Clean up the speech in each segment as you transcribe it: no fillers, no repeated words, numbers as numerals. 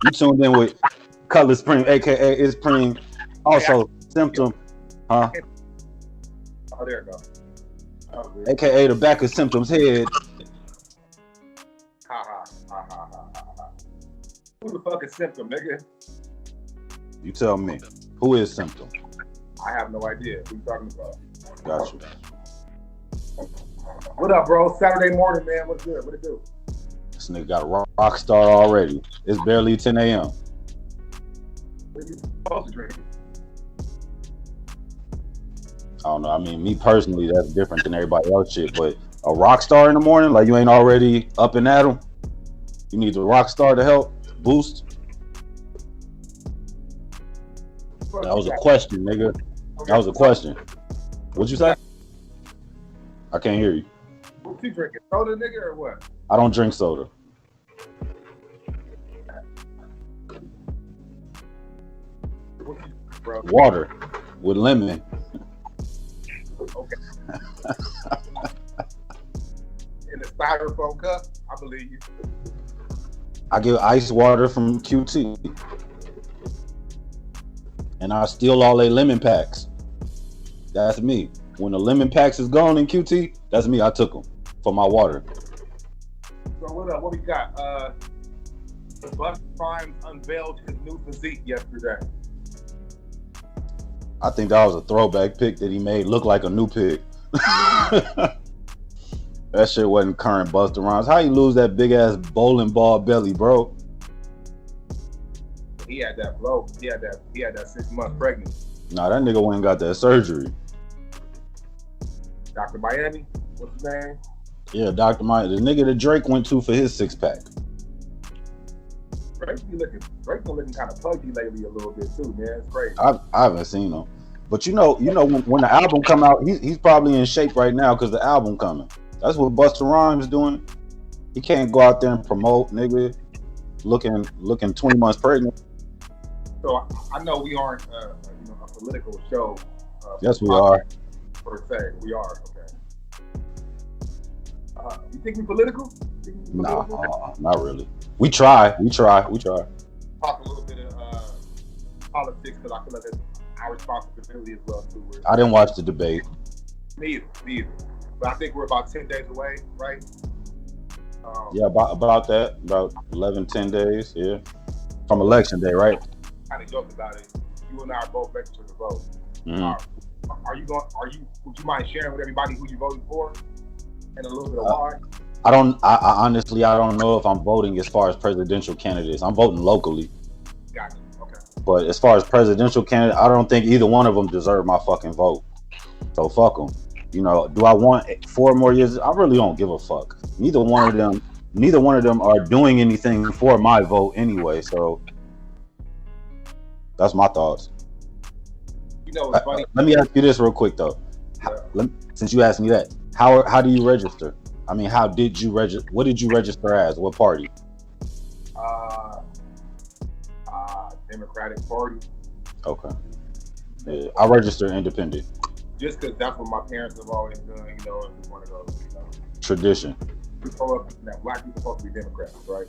You tuned in with ItzPreme, aka ItzPreme. Also, Symptom, huh? Oh, there it goes. AKA the back of Symptom's head. Ha. Who the fuck is Symptom, nigga? You tell me. Who is Symptom? I have no idea. Who you talking about? Got you. What up, bro? Saturday morning, man. What's good? What it do? This nigga got a rock star already. It's barely 10 a.m. What are you supposed to drink? I don't know. I mean, me personally, that's different than everybody else shit. But a rock star in the morning, like you ain't already up and at 'em. You need the rock star to help boost. That was a question, nigga. That was a question. What'd you say? I can't hear you. What you drinking? Soda, nigga, or what? I don't drink soda. Bro. Water with lemon. Okay. In a styrofoam cup, I believe you. I get ice water from QT. And I steal all their lemon packs. That's me. When the lemon packs is gone in QT, that's me. I took them for my water. So what up? What we got? Busta Rhymes unveiled his new physique yesterday. I think that was a throwback pic that he made look like a new pic. That shit wasn't current Busta Rhymes. How you lose that big ass bowling ball belly, bro? He had that blow. He had that 6 month pregnancy. Nah, that nigga went and got that surgery. Dr. Miami, what's his name? Yeah, Dr. Miami, the nigga that Drake went to for his 6-pack. Drake's been looking kind of pudgy lately a little bit too, man. It's crazy. I haven't seen him, but you know when the album come out, he's probably in shape right now because the album coming. That's what Busta Rhymes doing. He can't go out there and promote, nigga, looking 20 months pregnant. So I know we aren't a political show. Yes, we are. Per se, we are. Okay. You think we political? Nah, not really. We try. Talk a little bit of politics because I feel like it's our responsibility as well too. I didn't watch the debate. Neither. But I think we're about 10 days away, right? Yeah, about that. About 11, 10 days, yeah. From election day, right? Kind of joked about it. You and I are both registered to vote. Mm-hmm. Would you mind sharing with everybody who you voted for and a little bit of why? I honestly don't know if I'm voting as far as presidential candidates. I'm voting locally. Gotcha. Okay. But as far as presidential candidate, I don't think either one of them deserve my fucking vote. So fuck them. You know, do I want 4 more years? I really don't give a fuck. Neither one of them are doing anything for my vote anyway. So that's my thoughts. You know, it's funny. Let me ask you this real quick though. Since you asked me that, how do you register? I mean, how did you register? What did you register as? What party? Democratic Party. Okay. Yeah, I register independent. Just because that's what my parents have always done, you know, and it's one of those, tradition. We grow up that black people are supposed to be Democrats, right?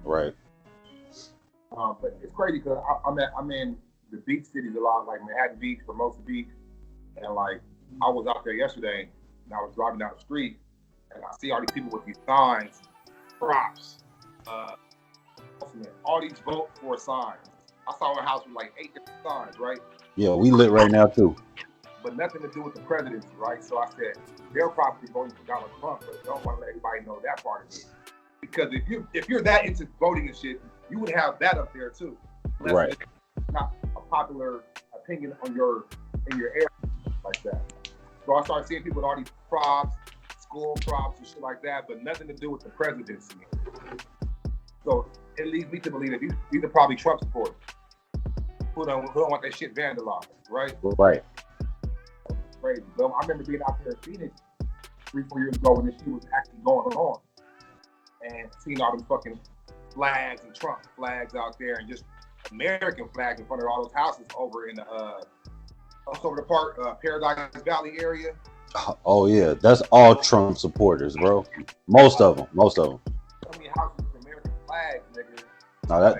Right. But it's crazy because I'm in the beach cities a lot, like Manhattan Beach, Formosa Beach, and like I was out there yesterday and I was driving down the street and I see all these people with these signs, props, all these vote for signs. I saw a house with like 8 different signs, right? Yeah, we lit right now too. But nothing to do with the presidency, right? So I said they're probably voting for Donald Trump, but don't want to let everybody know that part of it. Because if you're that into voting and shit, you would have that up there too. Right. It's not a popular opinion in your area like that. So I started seeing people with all these props, school props and shit like that, but nothing to do with the presidency. So it leads me to believe that these are probably Trump supporters who don't want that shit vandalized, right? Right. Crazy. Well, I remember being out there in Phoenix 3-4 years ago when this shit was actually going on, and seeing all them fucking flags and Trump flags out there, and just American flags in front of all those houses over in the over the park, Paradise Valley area. Oh yeah, that's all Trump supporters, bro. Most of them. So many houses with American flags, nigga. No,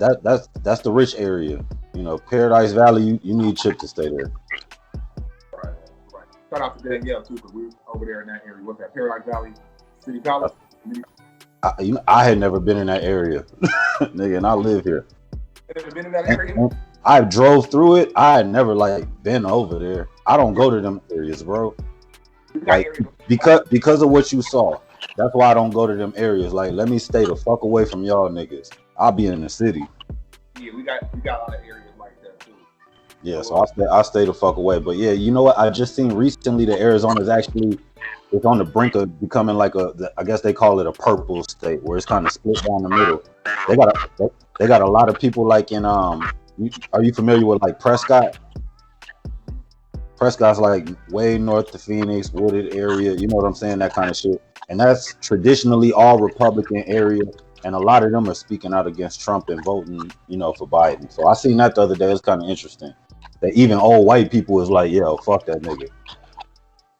that's the rich area. You know, Paradise Valley. You need Chip to stay there. Right. Shout out to Danielle too, because we were over there in that area. What's that? Paradise Valley City College. I had never been in that area, nigga, and I live here. You never been in that area? I drove through it. I had never like been over there. I don't go to them areas, bro. Like because of what you saw. That's why I don't go to them areas. Like, let me stay the fuck away from y'all niggas. I'll be in the city. Yeah, we got a lot of areas like that too. Yeah, so I stay the fuck away. But yeah, you know what? I just seen recently that Arizona's actually it's on the brink of becoming like I guess they call it a purple state, where it's kind of split down the middle. They got a lot of people like in are you familiar with like Prescott? Prescott's like way north of Phoenix, wooded area. You know what I'm saying? That kind of shit. And that's traditionally all Republican area. And a lot of them are speaking out against Trump and voting, you know, for Biden. So I seen that the other day. It's kind of interesting. That even old white people is like, yo, fuck that nigga.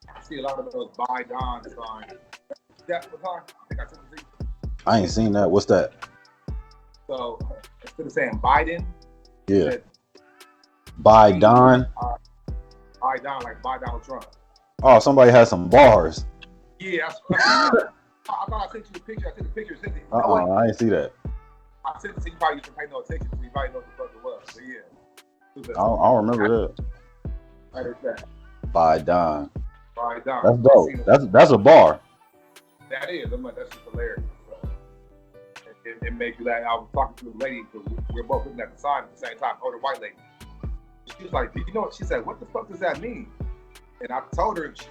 I see a lot of those Biden signs. That's what I think I took the seat. I ain't seen that. What's that? So instead of saying Biden, yeah, Biden. Biden, like buy Donald Trump. Oh, somebody has some bars. Yeah, I thought I sent you the picture. I sent the picture. I didn't see that. I sent it to you. Probably didn't pay no attention to. You probably know what the fuck it was. But yeah. I don't remember that. Right, it's that. Biden. Biden. That's dope. That's a bar. That is. That's just hilarious. It makes you laugh. I was talking to a lady because we were both looking at the sign at the same time. Older white lady. She was like, "Do you know what?" She said, "What the fuck does that mean?" And I told her, she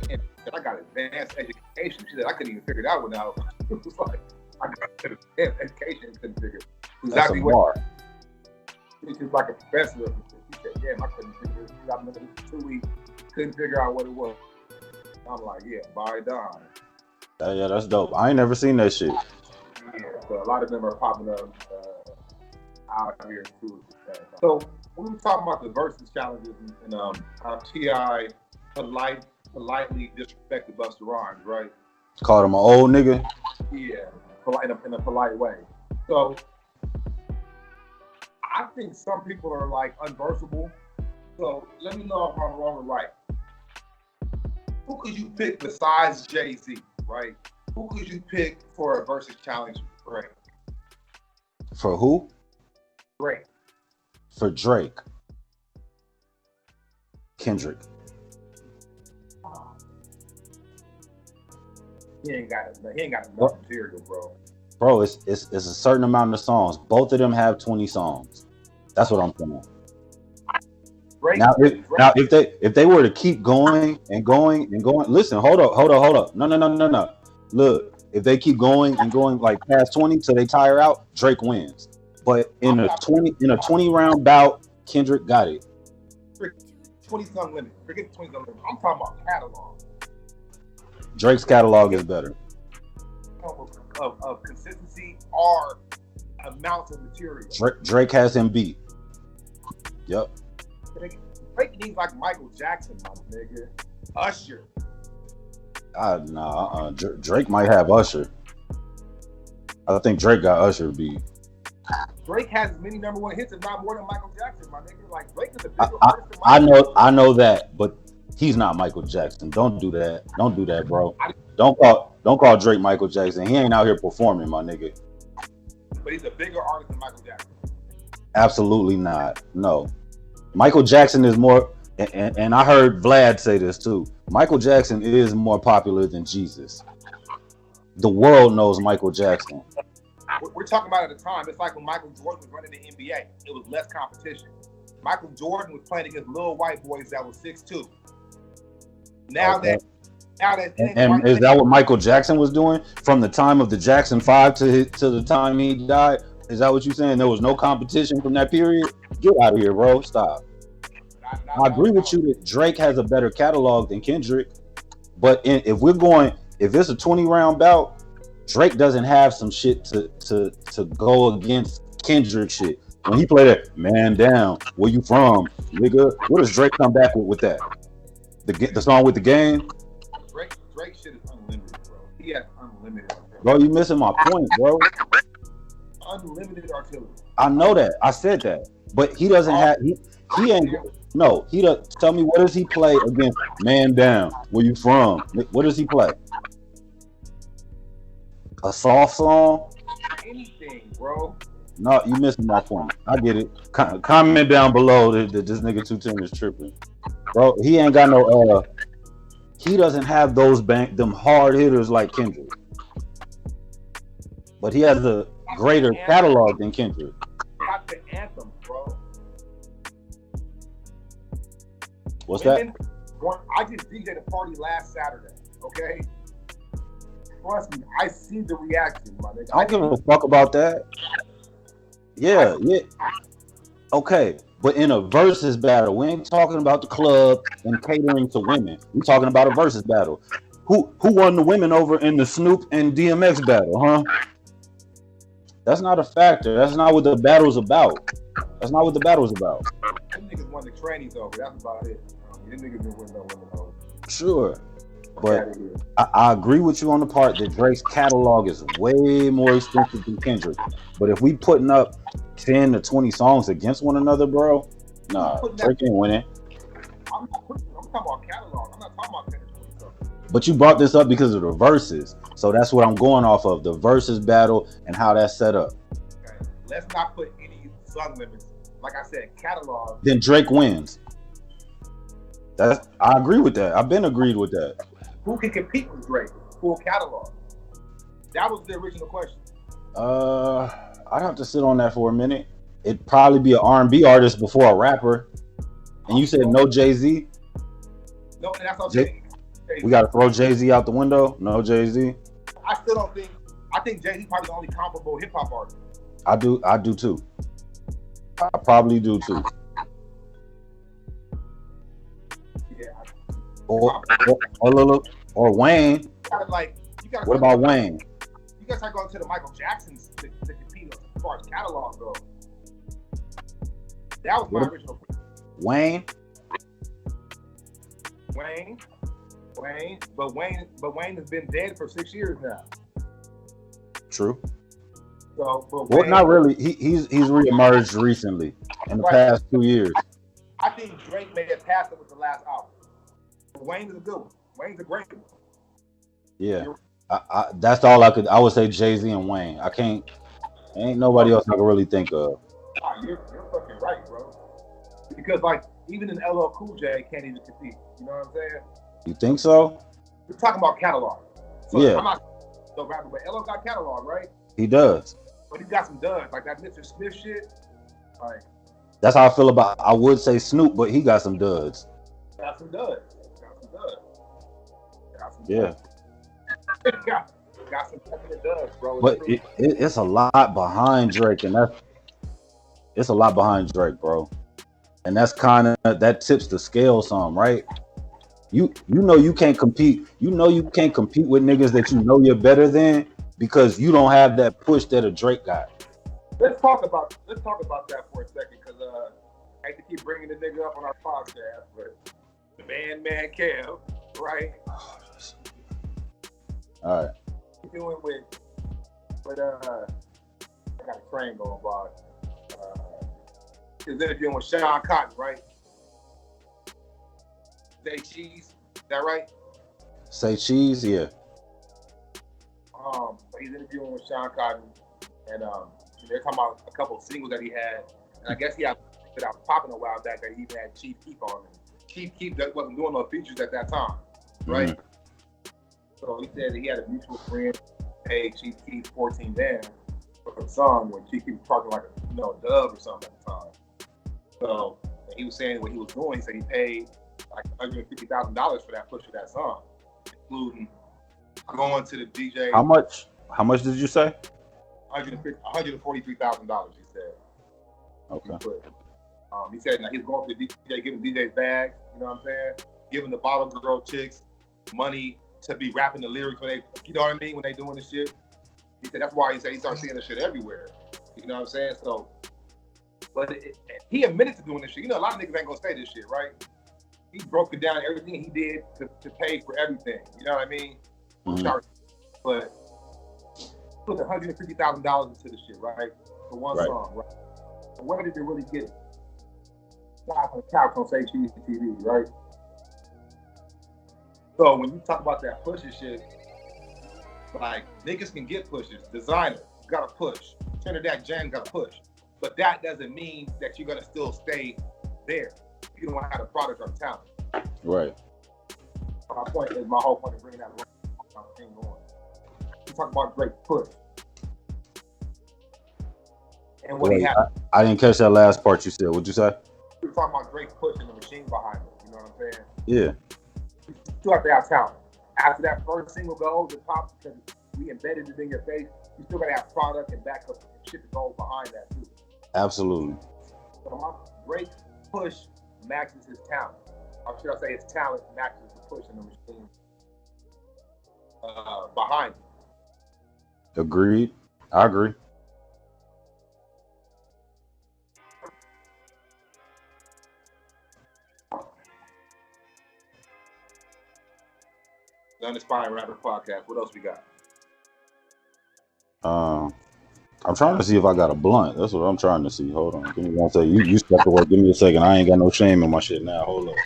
said, "I got advanced education." She said, "I couldn't even figure that one out." It was like, I got advanced education and couldn't figure exactly what. She's like a professor. She said, "Yeah, I couldn't figure it out. I've been for 2 weeks, couldn't figure out what it was." I'm like, "Yeah, Biden." Yeah, that's dope. I ain't never seen that shit. Yeah, so a lot of them are popping up out here too. So we were talking about the versus challenges and how T.I. politely disrespected Busta Rhymes, right? Called him an old nigga. Yeah, in a polite way. So I think some people are like unversatile. So let me know if I'm wrong or right. Who could you pick besides Jay-Z, right? Who could you pick for a versus challenge for Drake? For who? Drake. For Drake. Kendrick. He ain't got enough material, bro. Bro, it's a certain amount of songs. Both of them have 20 songs. That's what I'm saying. Now, if they were to keep going and going and going, listen, hold up. No. Look, if they keep going and going like past 20 till they tire out, Drake wins. But in a 20 round bout, Kendrick got it. 20's unlimited. Forget 20's unlimited. I'm talking about catalog. Drake's catalog is better. Of consistency or amounts of material. Drake has him beat. Yep. Drake needs like Michael Jackson, my nigga. Usher. Drake might have Usher. I think Drake got Usher beat. Drake has as many number one hits, if not more than Michael Jackson, my nigga. Like Drake is a bigger artist than Michael. I know that, but he's not Michael Jackson. Don't do that, bro. Don't call Drake Michael Jackson. He ain't out here performing, my nigga. But he's a bigger artist than Michael Jackson. Absolutely not. No. Michael Jackson is more, and I heard Vlad say this too. Michael Jackson is more popular than Jesus. The world knows Michael Jackson. We're talking about at the time. It's like when Michael Jordan was running the NBA. It was less competition. Michael Jordan was playing against little white boys that was 6'2". Now that is that what Michael Jackson was doing from the time of the Jackson 5 to the time he died? Is that what you're saying? There was no competition from that period? Get out of here, bro. Stop. I agree with you that Drake has a better catalog than Kendrick, but if it's a 20 round bout, Drake doesn't have some shit to go against Kendrick shit. When he played that man down, where you from, nigga? What does Drake come back with that? The song with the game? Drake shit is unlimited, bro. He has unlimited. Bro, you missing my point, bro. unlimited artillery. I know that. I said that. But he doesn't have. He ain't. No, he does. Tell me, what does he play against Man Down? Where you from? What does he play? A soft song? Anything, bro. No, you missing my point. I get it. Comment down below that this nigga 210 is tripping, bro. He ain't got no. He doesn't have them hard hitters like Kendrick, but he has a greater catalog than Kendrick. Got the anthem, bro. What's that? I just DJ'd a party last Saturday. Okay. Trust me, I see the reaction, my nigga. I don't give a fuck about that. Yeah. Okay, but in a versus battle, we ain't talking about the club and catering to women. We talking about a versus battle. Who won the women over in the Snoop and DMX battle, huh? That's not a factor. That's not what the battle's about. Them niggas won the trannies over. That's about it. Them niggas didn't win no women over. Sure. But I agree with you on the part that Drake's catalog is way more expensive than Kendrick. But if we putting up 10 to 20 songs against one another, bro, nah, Drake ain't winning. I'm talking about catalog. I'm not talking about 10 to 20 songs. But you brought this up because of the verses. So that's what I'm going off of, the versus battle and how that's set up. Okay. Let's not put any song limits. Like I said, catalog. Then Drake wins. I agree with that. I've been agreed with that. Who can compete with Drake? Full catalog. That was the original question. I'd have to sit on that for a minute. It'd probably be an R&B artist before a rapper. And you said no Jay-Z? No, and that's what I'm saying. We got to throw Jay-Z out the window? No Jay-Z? I still don't think. I think Jay-Z probably the only comparable hip-hop artist. I do too. I probably do too. Yeah. Or Wayne. What about Wayne? You gotta start going to the Michael Jacksons to compete as far as catalog goes. That was my original question. Wayne, but Wayne has been dead for 6 years now. True. So, well, not really. He's reemerged recently in the past 2 years. I think Drake may have passed it with the last album. But Wayne is a good one. Wayne's a great one. Yeah, that's all I could. I would say Jay-Z and Wayne. Ain't nobody else I can really think of. You're fucking right, bro. Because like even an LL Cool J can't even compete. You know what I'm saying? You think so? We're talking about catalog. So yeah. I'm not so rapper, but LL got catalog, right? He does. But he got some duds, like that Mr. Smith shit. Like that's how I feel about. I would say Snoop, but he got some duds. Got some duds. Yeah. got some duds, bro. But it's a lot behind Drake, and it's a lot behind Drake, bro. And that's kind of that tips the scale some, right? You know you can't compete. You know you can't compete with niggas that you know you're better than because you don't have that push that a Drake got. Let's talk about that for a second, because I hate to keep bringing the nigga up on our podcast, but the man Kev, right? All right. What you doing with I got a train going by. He was interviewing with Shawn Cotton, right? Say Cheese, is that right? Say Cheese, yeah. He's interviewing with Shawn Cotton, and they're talking about a couple of singles that he had, and I guess he had that was popping a while back that he even had Chief Keef on him. Chief Keef that wasn't doing no features at that time, right? Mm-hmm. So he said that he had a mutual friend paid Chief Keef 14 bands for a song when Chief Keef was talking like a dub or something at the time. So he was saying what he was doing. He said he paid like $150,000 for that push of that song, including going to the DJ. How much? How much did you say? $143,000. He said. Okay. He said now he's going to the DJ, giving DJs bags. You know what I'm saying? Giving the bottle girl chicks money to be rapping the lyrics when they, you know what I mean, when they doing this shit. He said that's why he said he started seeing this shit everywhere. You know what I'm saying? So, but he admitted to doing this shit. You know, a lot of niggas ain't gonna say this shit, right? He broke it down, everything he did to pay for everything. You know what I mean? Mm-hmm. But put $150,000 into the shit, right? For one Right. song, right? So where did they really get it? Guys on the couch on Say Cheese TV, right? So when you talk about that pusher shit, like niggas can get pushes. Designer gotta push. Trinidad Jan gotta push. But that doesn't mean that you're gonna still stay there. You don't have the product or talent. Right. My whole point of bringing that thing on. You talk about Drake push. And what he had. I didn't catch that last part you said. What'd you say? We were talking about Drake pushing the machine behind him. You know what I'm saying? Yeah. You still have to have talent. After that first single goes, the top, because we embedded it in your face, you still gotta have product and backup and shit to go behind that too. Absolutely. So my Drake's push matches his talent. Or should I say his talent matches the push in the machine behind him. Agreed. I agree. The Unaspiring Rapper Podcast. What else we got? I'm trying to see if I got a blunt. That's what I'm trying to see. Hold on. Give me one second. You step away. Give me a second. I ain't got no shame in my shit now. Hold up.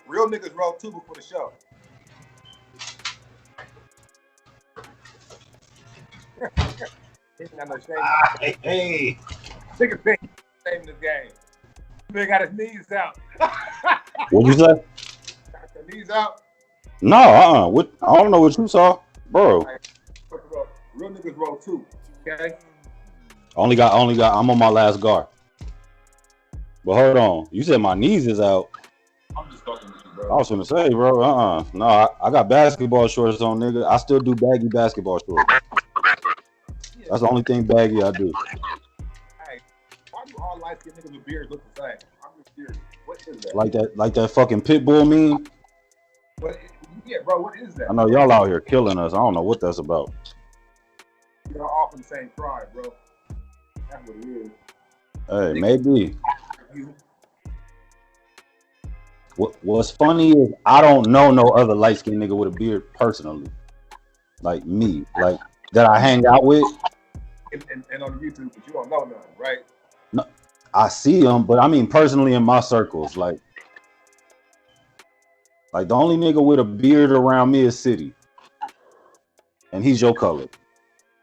Real niggas roll two before the show. Ain't got no shame. Hey. Niggas think shame in this game. Nigga got his knees out. What'd you say? Got your knees out. No, What? I don't know what you saw, bro. Real niggas roll two. Okay. Only got. I'm on my last guard. But hold on. You said my knees is out. I'm just fucking with you, bro. I was gonna say, bro. No, I got basketball shorts on, nigga. I still do baggy basketball shorts. That's the only thing baggy I do. Hey, why do all light-skinned niggas with beards look the same? I'm just curious. What is that? Like that fucking pit bull meme. Yeah, bro. What is that? I know y'all out here killing us. I don't know what that's about. You're all from the same tribe, bro. That's what it is. Hey, maybe. You. What's funny is I don't know no other light skinned nigga with a beard personally, like me, like that I hang out with. And on YouTube, but you don't know none, right? No, I see them, but I mean personally in my circles, like the only nigga with a beard around me is City, and he's your color.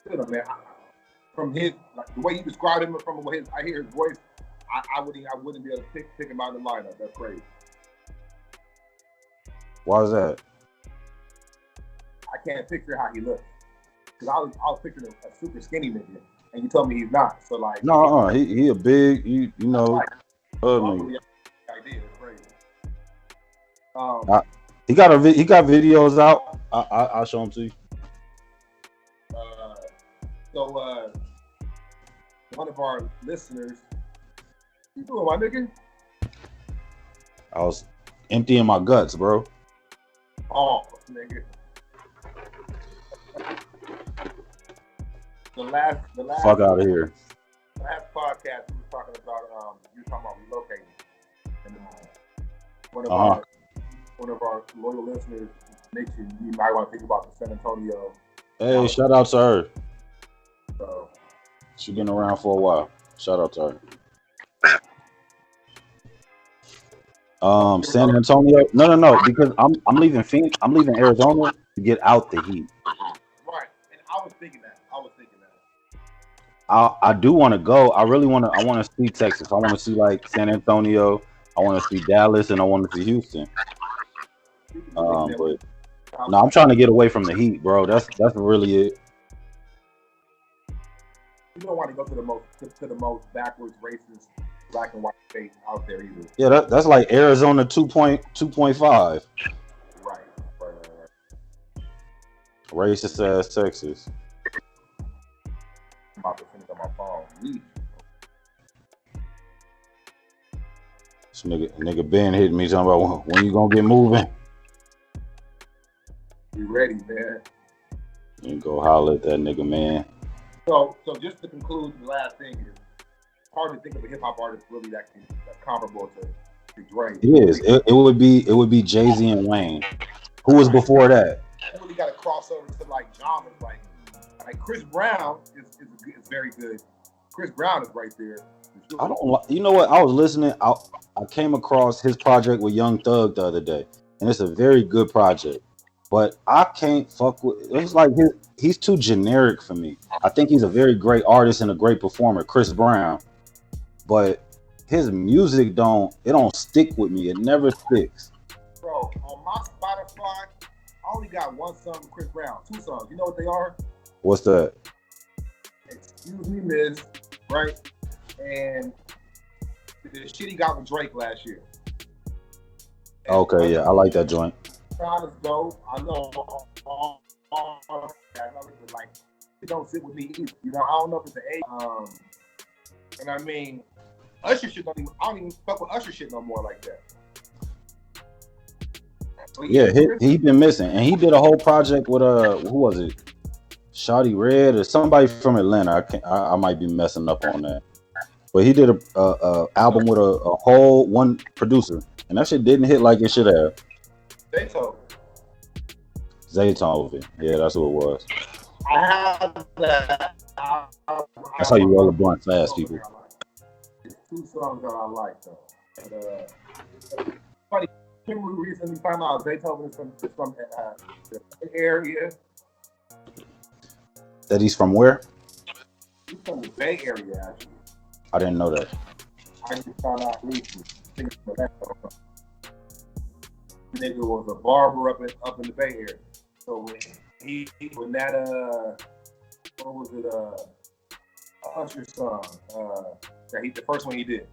Good, man. From his, like the way you described him, from his, I hear his voice. I wouldn't be able to pick him out of the lineup. That's crazy. Why is that? I can't picture how he looks. Cause I was picturing a super skinny nigga, and you told me he's not. So like, no, he a big, you know, nigga. Idea, it's crazy. He got videos out. I'll show them to you. So one of our listeners, you doing, my nigga? I was emptying my guts, bro. Oh, nigga. The last fuck out of here. Last podcast we were talking about relocating. And one of our loyal listeners mentioned you might want to think about the San Antonio. Hey, shout out to her. So She's been around for a while. Shout out to her. San Antonio. No, because I'm leaving Phoenix. I'm leaving Arizona to get out the heat. Right, and I was thinking that. I do want to go. I want to see Texas. I want to see like San Antonio. I want to see Dallas, and I want to see Houston. But no, I'm trying to get away from the heat, bro. That's really it. You don't want to go to the most backwards racist black and white state out there either. Yeah, that's like Arizona 2.5. Right. Racist ass Texas. I'm about to finish on my phone. This nigga Ben hitting me talking about when you gonna get moving. You ready, man? You go holler at that nigga, man. So just to conclude, the last thing is hard to think of a hip hop artist really that's comparable to Drake. It is. It would be Jay-Z and Wayne. Who was before that? You really got to cross over to like genres like Like Chris Brown is very good. Chris Brown is right there. I don't. You know what? I was listening. I came across his project with Young Thug the other day, and it's a very good project. But I can't fuck with. It's like he's too generic for me. I think he's a very great artist and a great performer, Chris Brown. But his music don't stick with me. It never sticks. Bro, on my Spotify, I only got one song with Chris Brown. 2 songs. You know what they are? What's that? Excuse Me, Miss, right? And the shit he got with Drake last year. And Okay, yeah, I like that joint. Kind of dope. I know like it don't sit with me either. You know, I don't know if it's the age. And I mean, Usher shit I don't even fuck with Usher shit no more like that. But Yeah, he been missing, and he did a whole project with who was it? Shawty Red or somebody from Atlanta. I might be messing up on that, but he did a album with a whole one producer, and that shit didn't hit like it should have. Zaytoven. Yeah, that's what it was. I have that. That's how you roll a blunt fast, people. There's 2 songs that I like though. And, funny, we recently found out Beethoven is from the area. That he's from where? He's from the Bay Area, actually. I didn't know that. I just found out recently. Nigga was a barber up in the Bay Area. So when that what was it Usher song the first one he did,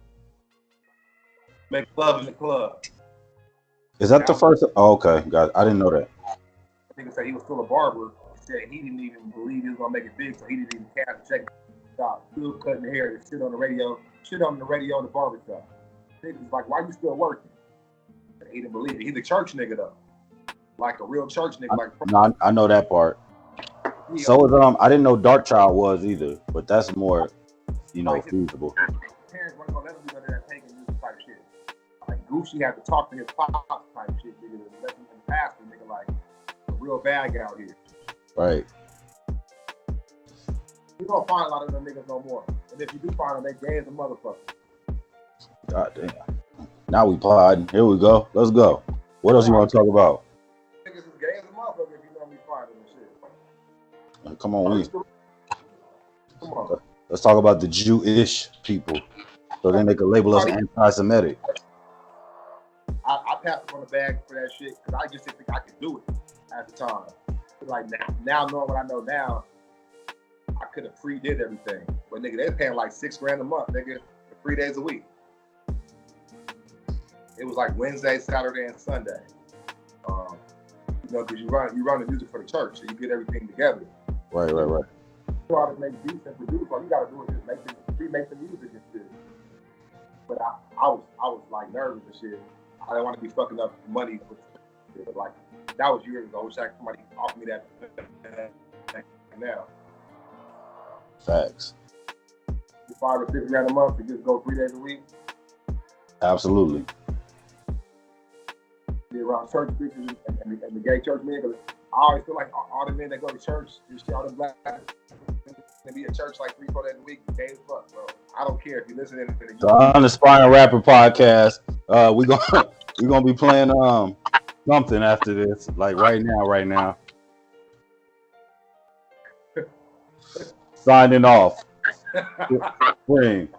Make Love in the Club. Is that the first? Oh, okay, got it. I didn't know that. I think it said he was still a barber. He said he didn't even believe he was gonna make it big, so he didn't even cash a check. Still cutting hair and shit on the radio in the barber shop. Niggas like, why you still working? He didn't believe it. He's a church nigga though, like a real church nigga. I know that part. Yeah. So is I didn't know Dark Child was either, but that's more, feasible. Parents weren't gonna let him do none of that pagan music type shit. Like Gucci had to talk to his pops type shit, nigga, to let him pass the nigga like a real bag out here. Right. You don't find a lot of them niggas no more. And if you do find them, they gay as a motherfucker. God damn. Now we plotting. Here we go. Let's go. What else you want to talk about? Niggas is gay as a motherfucker if you know me finding this shit. Come on, Come on. Let's talk about the Jewish people, so then they can label us anti-Semitic. I passed up on the bag for that shit because I just didn't think I could do it at the time. Like now knowing what I know now, I could have pre-did everything. But nigga, they're paying like $6,000 a month, nigga, for 3 days a week. It was like Wednesday, Saturday, and Sunday. Because you run the music for the church, so you get everything together. Right. You try to make beats and produce, all you gotta do is just make the music and shit. But I was like nervous and shit. I didn't want to be fucking up money with shit. But like that was years ago. I wish somebody offered me that now. Facts. $5 or $6,000 a month to just go 3 days a week. Absolutely. Be around church bitches and the gay church men. Cause I always feel like all the men that go to church, all the black and be at church like 3-4 days a week, gay as fuck, bro. I don't care if you listen to the Unaspiring Rapper Podcast. We gonna be playing something after this, like right now. Signing off. ItzPreme.